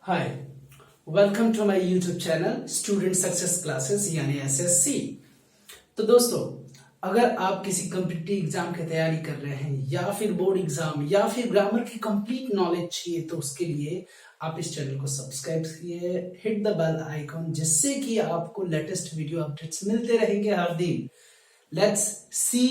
Hi, welcome to my YouTube channel student success classes यानी SSC. तो दोस्तों, अगर आप किसी कॉम्पिटिटिव एग्जाम की तैयारी कर रहे हैं या फिर बोर्ड एग्जाम या फिर ग्रामर की कंप्लीट नॉलेज चाहिए तो उसके लिए आप इस चैनल को सब्सक्राइब कीजिए, हिट द बेल आइकॉन, जिससे कि आपको लेटेस्ट वीडियो अपडेट्स मिलते रहेंगे हर दिन। Let's see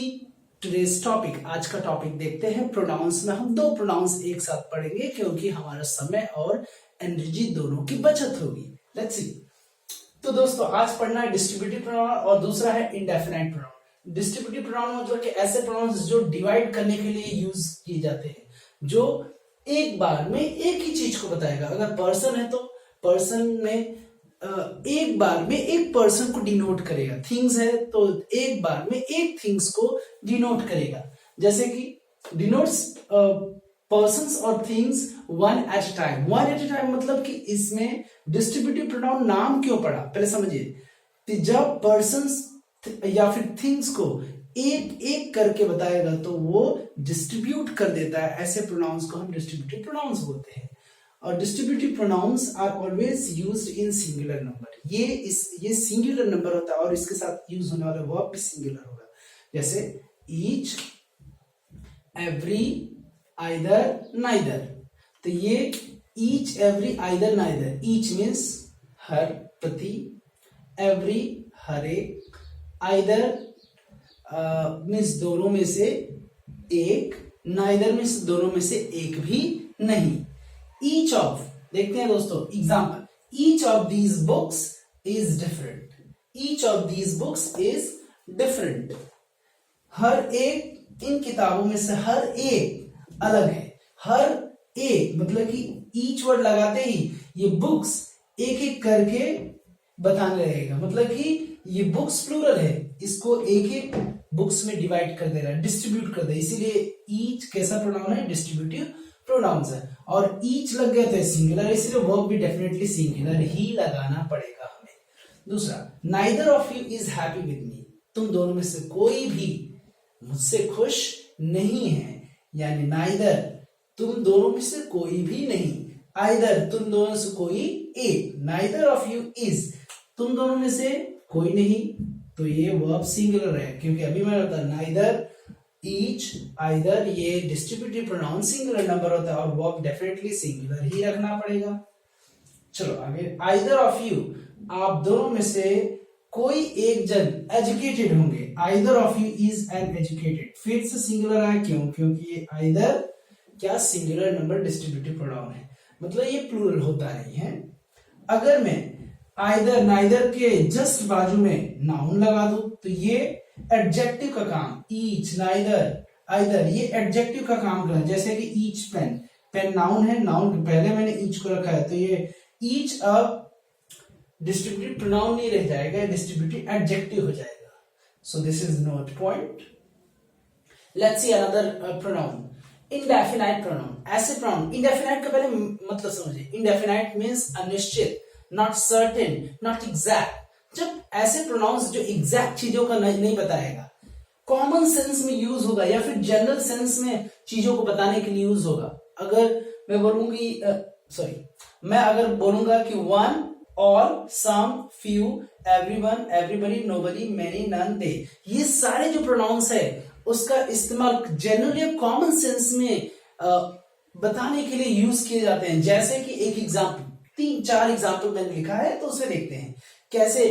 today's topic. आज का टॉपिक देखते हैं प्रोनाउंस में। हम दो प्रोनाउंस एक साथ पढ़ेंगे क्योंकि हमारा समय और एनर्जी दोनों की बचत होगी। Let's see. तो दोस्तों, आज पढ़ना है डिस्ट्रीब्यूटिव प्रोनाउन और दूसरा है इंडेफिनाइट प्रोनाउन। डिस्ट्रीब्यूटिव प्रोनाउन मतलब कि ऐसे प्रोनाउंस जो डिवाइड करने के लिए यूज किए जाते हैं, जो एक बार में एक ही चीज को बताएगा। अगर पर्सन है तो पर्सन में एक बार में एक पर्सन को डिनोट करेगा। थिंग्स है तो एक बार में एक थिंग्स को डिनोट करेगा। जैसे कि डिनोट्स पर्सन्स और things one at a time. One at a time मतलब कि इसमें डिस्ट्रीब्यूटिव प्रोनाउन नाम क्यों पड़ा, पहले समझिए। जब पर्सन्स या फिर थिंग्स को एक एक करके बताएगा तो वो डिस्ट्रीब्यूट कर देता है। ऐसे प्रोनाउंस को हम डिस्ट्रीब्यूटिव प्रोनाउंस बोलते हैं। और distributive pronouns are always used in singular number. ये सिंगुलर नंबर होता है और इसके साथ यूज होने वाला वर्ब भी सिंगुलर होगा। जैसे ईच, एवरी, आइदर, नाइदर। तो ये each, every, either, neither. Each means हर, प्रति, एवरी हर एक, आइदर मीन्स दोनों में से एक, नाइदर मीन्स दोनों में से एक भी नहीं। ईच ऑफ, देखते हैं दोस्तों example. Each of these books is different. Each of these books is different. हर एक इन किताबों में से हर एक अलग है। हर एक मतलब कि ईच वर्ड लगाते ही ये बुक्स एक एक करके बताने रहेगा। मतलब कि ये बुक्स प्लूरल है, इसको एक एक बुक्स में डिवाइड कर दे रहा है, डिस्ट्रीब्यूट कर दे। इसीलिए ईच कैसा प्रोनाउन है, डिस्ट्रीब्यूटिव प्रोनाउंस है। और ईच लग गया तो सिंगुलर, इसलिए वर्ब भी डेफिनेटली सिंगुलर ही लगाना पड़ेगा हमें। दूसरा, neither of you is happy with me. तुम दोनों में से कोई भी मुझसे खुश नहीं है। यानी नाइदर, तुम दोनों में से कोई भी नहीं। आइदर, तुम दोनों से कोई एक। नाइदर ऑफ यू इज, तुम दोनों में से कोई नहीं। तो ये वर्ब सिंगुलर है क्योंकि अभी मैंने बताया नाइदर, ईच, आइदर ये डिस्ट्रीब्यूटिव प्रोनाउन सिंगुलर नंबर होता है और वर्ब डेफिनेटली सिंगुलर ही रखना पड़ेगा। चलो आगे। आइदर ऑफ यू, आप दोनों में से कोई एक जन एजुकेटेड होंगे। Either of you is an educated. फिर से सिंगुलर आया, क्यों? क्योंकि ये आइदर क्या सिंगुलर नंबर डिस्ट्रीब्यूटिव प्रोनाउन है, मतलब ये प्लूरल होता नहीं है। अगर मैं आइदर, नाइदर के जस्ट बाजू में नाउन लगा दूं तो ये एडजेक्टिव का काम, ईच, नाइदर, आइदर, ये एडजेक्टिव का काम कर। जैसे कि ईच पेन, पेन नाउन है, नाउन के पहले मैंने ईच को रखा है तो ये ईच अब डिस्ट्रीब्यूटिव प्रोनाउन नहीं रह जाएगा, डिस्ट्रीब्यूटिव एडजेक्टिव हो जाएगा। So this is note point. Let's see another pronoun, indefinite pronoun. ऐसे प्रोनाउन, इंडेफिनाइट का पहले मतलब समझिए। इंडेफिनाइट मीन्स अनिश्चित, नॉट सर्टेन, नॉट एग्जैक्ट। जब ऐसे प्रोनाउंस जो एग्जैक्ट चीजों का नहीं बताएगा, कॉमन सेंस में यूज होगा या फिर जनरल सेंस में चीजों को बताने के लिए यूज होगा। अगर मैं बोलूंगी मैं अगर बोलूंगा कि one, all, some, few, everyone, everybody, nobody, many, none, they, ये सारे जो प्रोनाउंस है उसका इस्तेमाल जनरली कॉमन सेंस में बताने के लिए यूज किए जाते हैं। जैसे कि एक एग्जाम्पल, 3-4 एग्जाम्पल मैंने लिखा है तो उसमें देखते हैं कैसे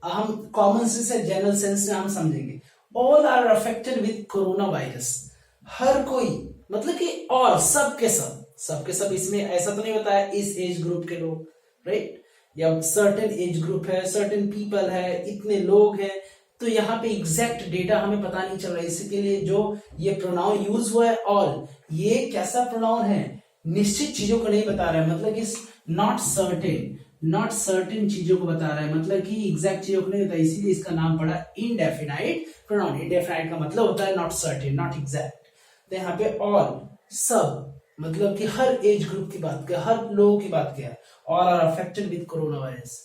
हम कॉमन सेंस है जनरल सेंस में हम समझेंगे। All are affected with corona virus. हर कोई मतलब कि ऑल, सब के सब, सबके सब। इसमें ऐसा तो नहीं बताया इस एज ग्रुप के लोग, राइट, या सर्टेन एज ग्रुप है, सर्टेन पीपल है, इतने लोग हैं। तो यहाँ पे एग्जैक्ट डेटा हमें पता नहीं चल रहा है, इसके लिए जो ये प्रोनाउन यूज हुआ है ऑल, ये कैसा प्रोनाउन है, निश्चित चीजों को नहीं बता रहा है, मतलब कि नॉट सर्टेन, नॉट सर्टेन चीजों को बता रहा है, मतलब कि एग्जैक्ट चीजों को नहीं बता, इसीलिए इसका नाम पड़ा इंडेफिनाइट प्रोनाउन। इंडेफिनाइट का मतलब होता है नॉट सर्टेन, नॉट एग्जैक्ट। तो यहाँ पे ऑल, सब, मतलब कि हर एज ग्रुप की बात किया, हर लोगों की बात किया। All are affected with corona virus,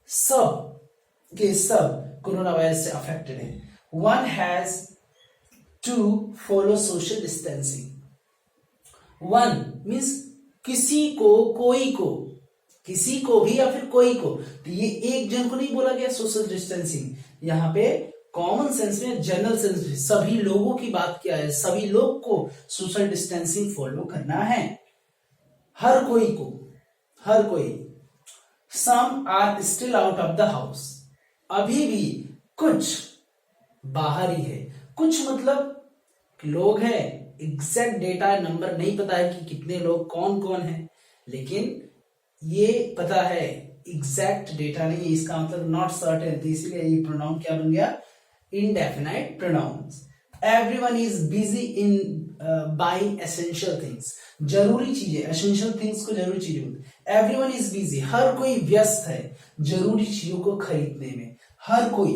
सब के सब कोरोना वायरस से अफेक्टेड है। One has to follow social distancing. One means किसी को, कोई को, किसी को भी या फिर कोई को, तो ये एक जन को नहीं बोला गया सोशल डिस्टेंसिंग, यहाँ पे कॉमन सेंस में, जनरल सेंस में सभी लोगों की बात किया है, सभी लोग को सोशल डिस्टेंसिंग फॉलो करना है, हर कोई को, हर कोई। Some are still out of the house, अभी भी कुछ बाहर ही है, कुछ मतलब लोग हैं, एग्जैक्ट डेटा नंबर नहीं पता है कि कितने लोग कौन कौन है, लेकिन ये पता है एग्जैक्ट डेटा नहीं है, इसका मतलब नॉट सर्टेन, तो इसीलिए ये प्रोनाउन क्या बन गया, indefinite pronouns. Everyone is busy in buying essential things, जरूरी चीजें, एसेंशियल थिंग्स को जरूरी चीजें बोलते हैं। एवरीवन इज बिजी, हर कोई व्यस्त है जरूरी चीजों को खरीदने में, हर कोई,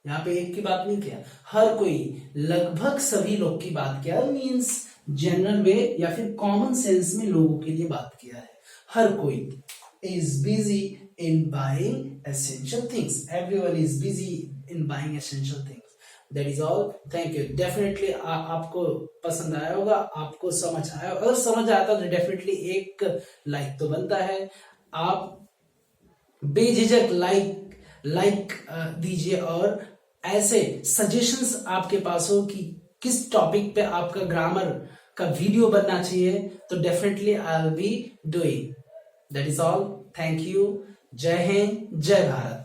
यहाँ पे एक की बात नहीं किया, हर कोई, लगभग सभी लोग की बात किया, मीन्स जनरल वे या फिर कॉमन सेंस में लोगों के लिए बात किया है, हर कोई is busy in buying essential things, everyone is busy in buying essential things. That is all, thank you. Definitely आपको पसंद आया होगा, आपको समझ आया, अगर समझ आता तो डेफिनेटली एक लाइक तो बनता है, आप बेझिझक लाइक दीजिए, और ऐसे सजेशंस आपके पास हो कि किस टॉपिक पे आपका ग्रामर का वीडियो बनना चाहिए, तो definitely I will be doing. That is all, thank you, जय हिंद, जय भारत।